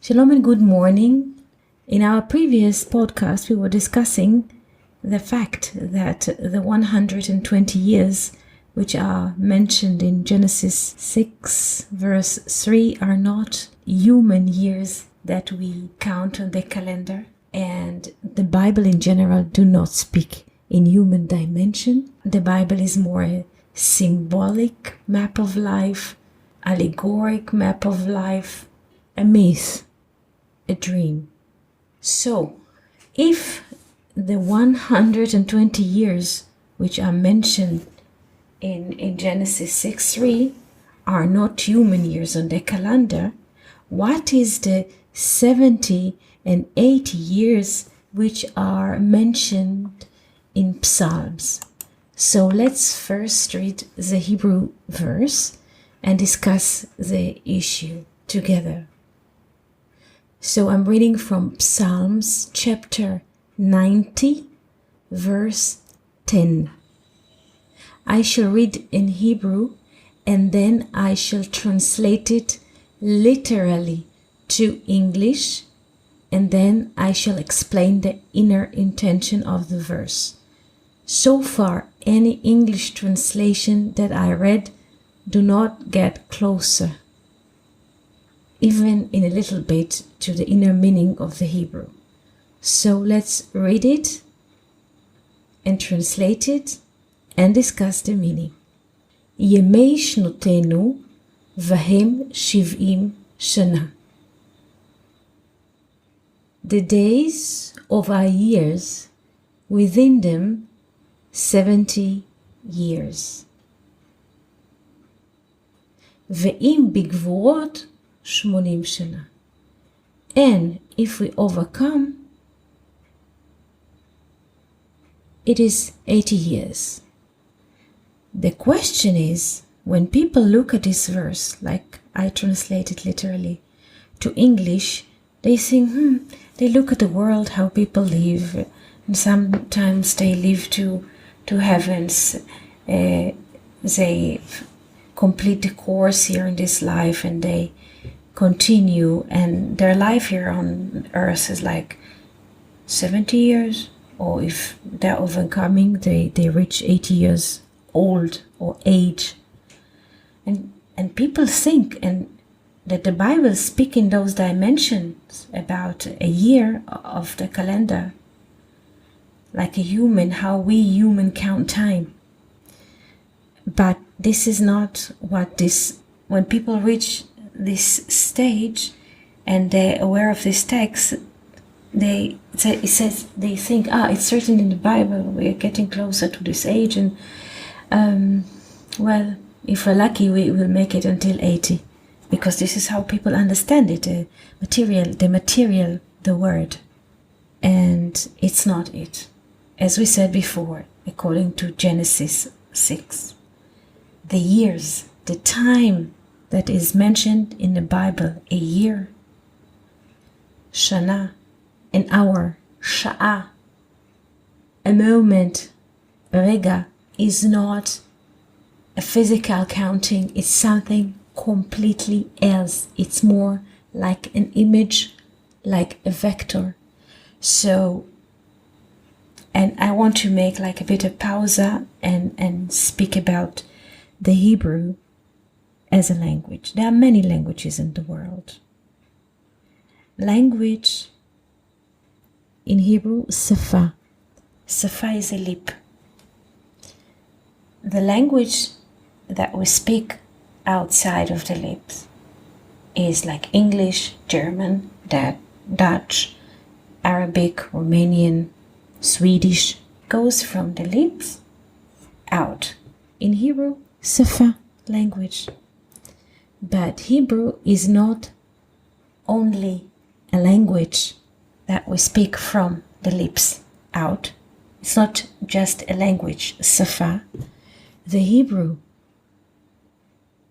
Shalom and good morning. In our previous podcast, we were discussing the fact that the 120 years which are mentioned in Genesis 6 verse 3 are not human years that we count on the calendar, and the Bible in general do not speak in human dimension. The Bible is more a symbolic map of life, allegoric map of life, a myth, a dream. So, if the 120 years which are mentioned in Genesis 6:3 are not human years on the calendar, what is the 70 and 80 years which are mentioned in Psalms? So let's first read the Hebrew verse and discuss the issue together. So I'm reading from Psalms chapter 90, verse 10. I shall read in Hebrew and then I shall translate it literally to English, and then I shall explain the inner intention of the verse. So far, any English translation that I read do not get closer, even in a little bit, to the inner meaning of the Hebrew. So let's read it and translate it and discuss the meaning. Yemei shnotenu vahem shiv'im shana. The days of our years, within them 70 years. Ve'im bigvurot 80 shana. And if we overcome, it is 80 years. The question is, when people look at this verse, like I translate it literally to English, they think, they look at the world, how people live, and sometimes they live to heavens. They complete the course here in this life and they continue, and their life here on earth is like 70 years, or if they're overcoming, they reach 80 years old or age. And people think that the Bible speaks in those dimensions about a year of the calendar, like a human, how we human count time. But this is not what this, when people reach this stage and they're aware of this text, they think, it's certain in the Bible, we are getting closer to this age, and well, if we're lucky, we will make it until 80, because this is how people understand it, the material, the word. And it's not it. As we said before, according to Genesis 6, the years, the time that is mentioned in the Bible, a year, shana, an hour, sha'ah, a moment, rega, is not a physical counting. It's something completely else. It's more like an image, like a vector. So, and I want to make like a bit of pause and speak about the Hebrew as a language. There are many languages in the world. Language in Hebrew, safa. Safa is a lip. The language that we speak outside of the lips is like English, German, Dutch, Arabic, Romanian, Swedish. Goes from the lips out. In Hebrew, safa, language. But Hebrew is not only a language that we speak from the lips out. It's not just a language, safa. The Hebrew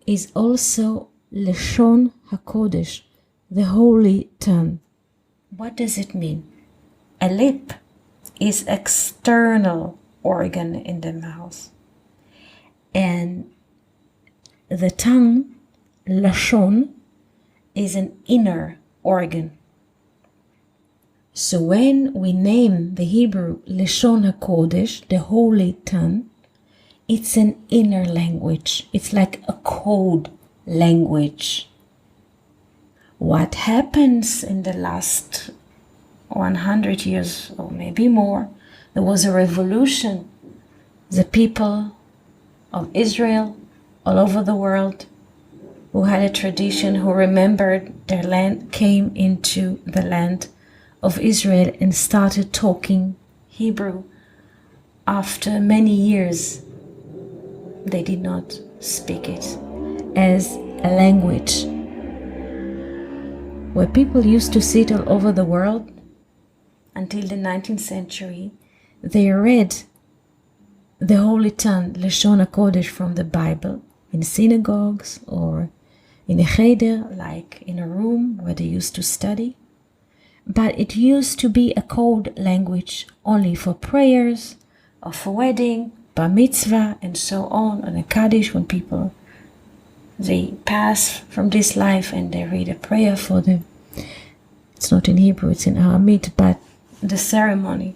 is also Lashon HaKodesh, the holy tongue. What does it mean? A lip is external organ in the mouth. And the tongue, Lashon, is an inner organ. So when we name the Hebrew Lashon HaKodesh, the Holy Tongue, it's an inner language. It's like a code language. What happens in the last 100 years or maybe more, there was a revolution. The people of Israel all over the world who had a tradition, who remembered their land, came into the land of Israel and started talking Hebrew. After many years, they did not speak it as a language. Where people used to sit all over the world until the 19th century, they read the Holy Tongue, Lashon HaKodesh, from the Bible in synagogues or in a cheder, like in a room where they used to study. But it used to be a code language only for prayers or for wedding, bar mitzvah, and so on a Kaddish, when people, they pass from this life and they read a prayer for them. It's not in Hebrew, it's in Aramaic, but the ceremony.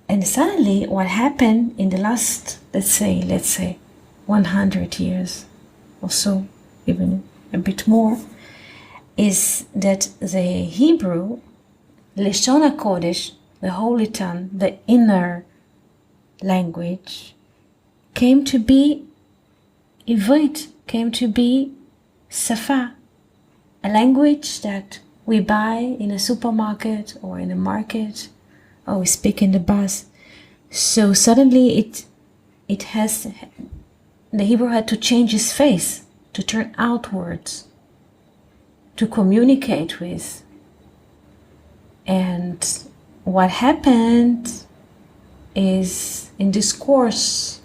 And suddenly what happened in the last, let's say 100 years or so, even a bit more, is that the Hebrew, Lashon HaKodesh, the Holy Tongue, the inner language, came to be Ivrit, came to be Safa, a language that we buy in a supermarket or in a market, or we speak in the bus. So suddenly the Hebrew had to change its face, to turn outwards, to communicate with. And what happened is, in this course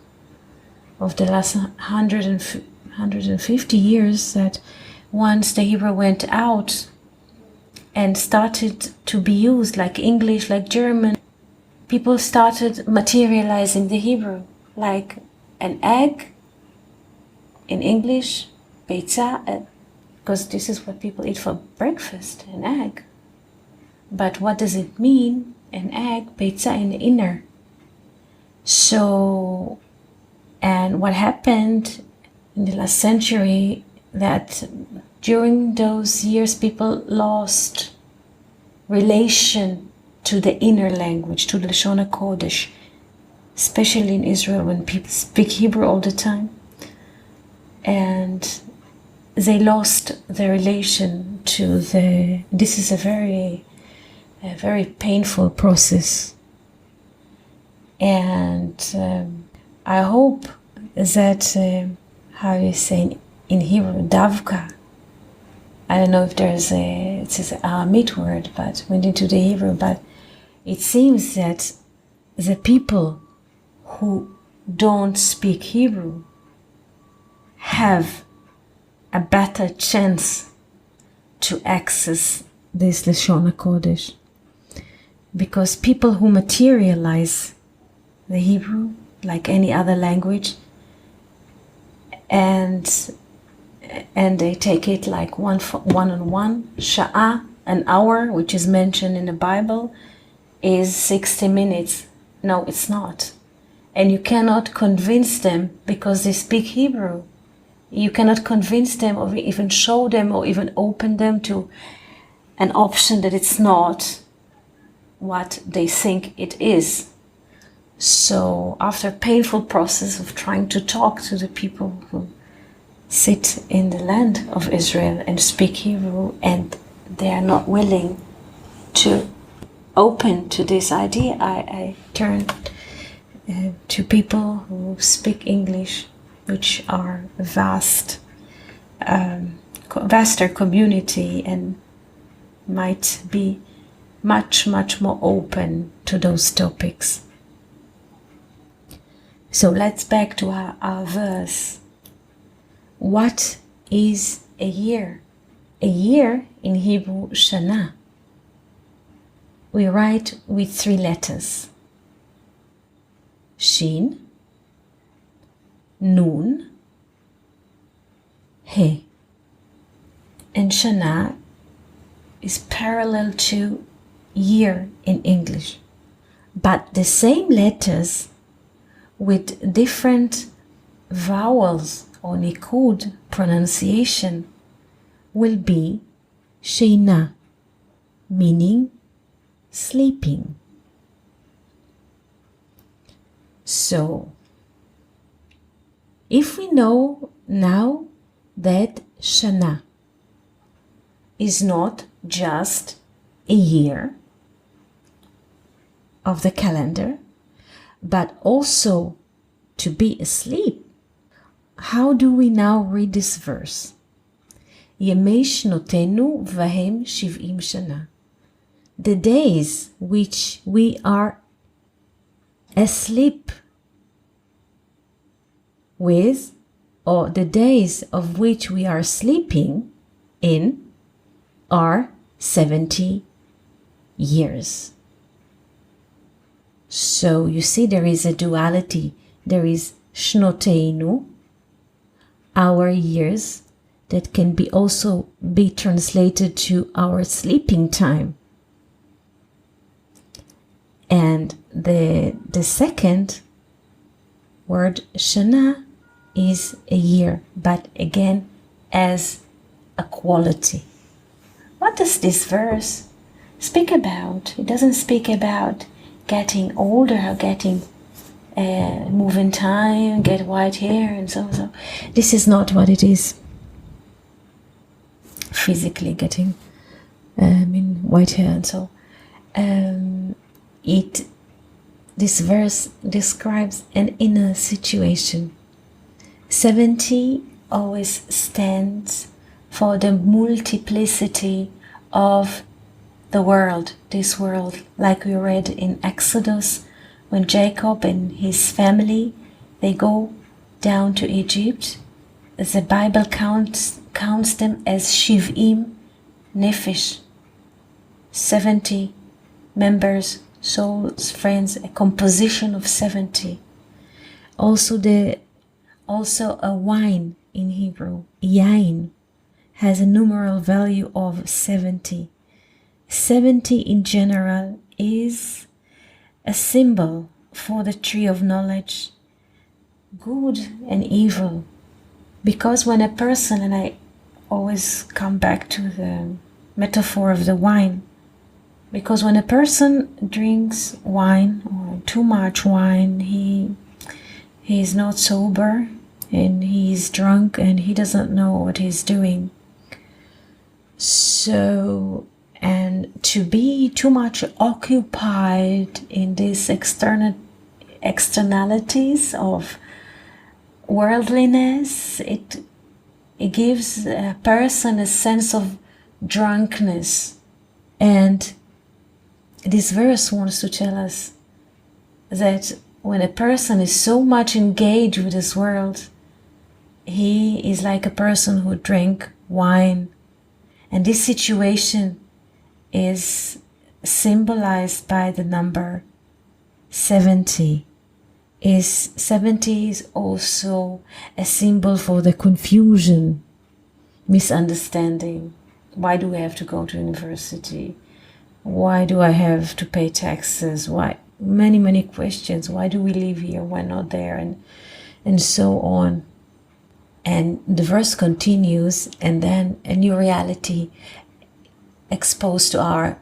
of the last 150 years, that once the Hebrew went out and started to be used like English, like German, people started materializing the Hebrew, like an egg in English, beitza, because this is what people eat for breakfast, an egg. But what does it mean, an egg, beitza, in the inner? So, and what happened in the last century, that during those years people lost relation to the inner language, to the Lashon HaKodesh, especially in Israel when people speak Hebrew all the time. And they lost their relation to this is a very painful process. And I hope that, how you say in Hebrew, davka, I don't know if it's an Aramaic word, but went into the Hebrew, but it seems that the people who don't speak Hebrew have a better chance to access this Lashon HaKodesh, because people who materialize the Hebrew like any other language, and they take it like one-on-one, sha'ah, an hour, which is mentioned in the Bible, is 60 minutes. No, it's not. And you cannot convince them because they speak Hebrew. You cannot convince them or even show them or even open them to an option that it's not what they think it is. So after a painful process of trying to talk to the people who sit in the land of Israel and speak Hebrew, and they are not willing to open to this idea, I turn to people who speak English, which are a vaster community and might be much more open to those topics. So let's back to our verse. What is a year? A year in Hebrew, Shana. We write with 3 letters. Shin, Nun, He. And Shana is parallel to year in English. But the same letters with different vowels or nikud pronunciation will be Sheina, meaning sleeping. So, if we know now that Shana is not just a year of the calendar, but also to be asleep, how do we now read this verse? Yemei shnotenu vahem shiv'im shana. The days which we are asleep with, or the days of which we are sleeping in, are 70 years. So you see, there is a duality. There is shnoteinu, our years, that can be also be translated to our sleeping time. And the second word, shana, is a year, but again as a quality. What does this verse speak about? It doesn't speak about getting older or getting moving time, get white hair and so on. So this is not what it is. Physically getting white hair and so. This verse describes an inner situation. 70 always stands for the multiplicity of the world, this world, like we read in Exodus, when Jacob and his family, they go down to Egypt. The Bible counts them as Shiv'im Nefesh, 70 members, souls, friends, a composition of 70. Also a wine in Hebrew, yain, has a numeral value of 70. 70 in general is a symbol for the tree of knowledge, good and evil. Because when a person, and I always come back to the metaphor of the wine, because when a person drinks wine or too much wine, he is not sober and he's drunk and he doesn't know what he's doing. So, and to be too much occupied in these externalities of worldliness, it gives a person a sense of drunkenness. And this verse wants to tell us that when a person is so much engaged with this world, he is like a person who drank wine. And this situation is symbolized by the number 70. 70 is also a symbol for the confusion, misunderstanding. Why do we have to go to university? Why do I have to pay taxes? Why? Many questions. Why do we live here? Why not there? And so on. And the verse continues, and then a new reality exposed to our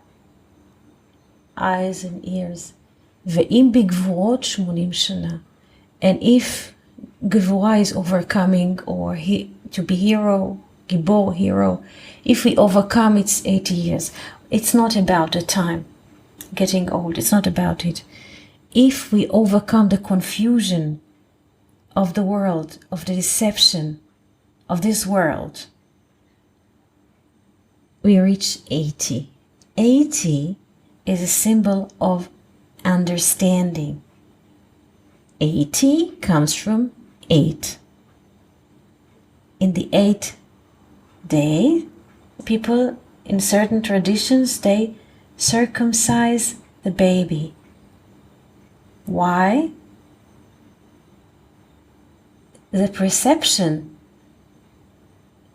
eyes and ears. Ve'im bigvorot 80 shana. And if Gevurah is overcoming, or to be hero, Gibor, hero, if we overcome, it's 80 years. It's not about the time, getting old. It's not about it. If we overcome the confusion of the world, of the deception of this world, we reach 80. 80 is a symbol of understanding. 80 comes from 8. In the 8th day, people in certain traditions, they circumcise the baby. Why? The perception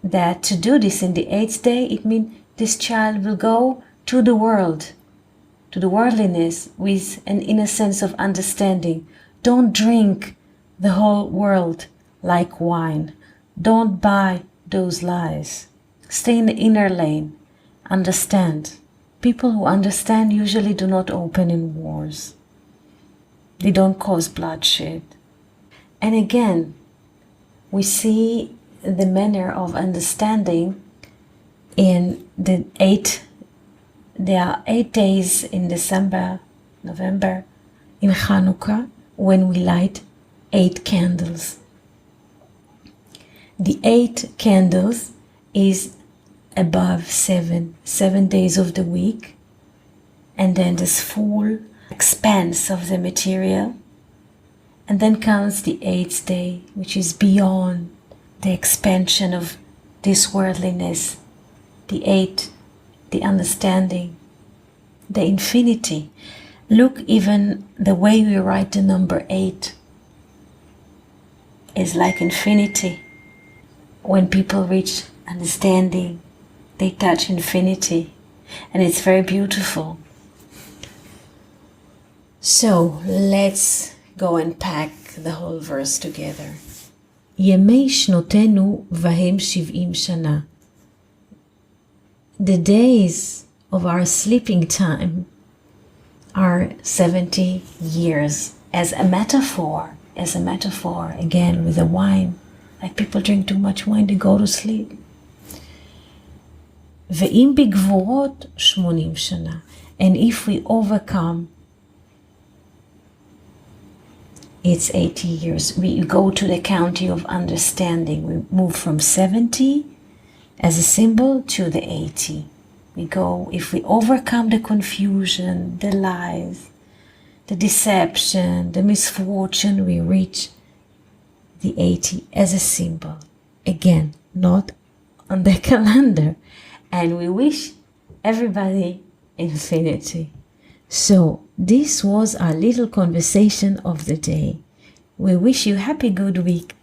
that to do this in the 8th day, it means this child will go to the world, to the worldliness, with an inner sense of understanding. Don't drink the whole world like wine. Don't buy those lies. Stay in the inner lane. Understand. People who understand usually do not open in wars. They don't cause bloodshed. And again, we see the manner of understanding in there are 8 days in December, November, in Hanukkah, when we light 8 candles. The 8 candles is above 7 days of the week, and then this full expanse of the material, and then comes the 8th day, which is beyond the expansion of this worldliness, the 8, the understanding, the infinity. Look, even the way we write the number 8 is like infinity. When people reach understanding, they touch infinity, and it's very beautiful. So let's go and pack the whole verse together. ימי שנותינו והם 70 שנה. The days of our sleeping time are 70 years, as a metaphor, again, with the wine. Like people drink too much wine, they go to sleep. ואם בגבורות 80 שנה. And if we overcome, it's 80 years. We go to the county of understanding. We move from 70 as a symbol to the 80. We go, if we overcome the confusion, the lies, the deception, the misfortune, we reach the 80 as a symbol. Again, not on the calendar. And we wish everybody infinity. So this was our little conversation of the day. We wish you happy good week.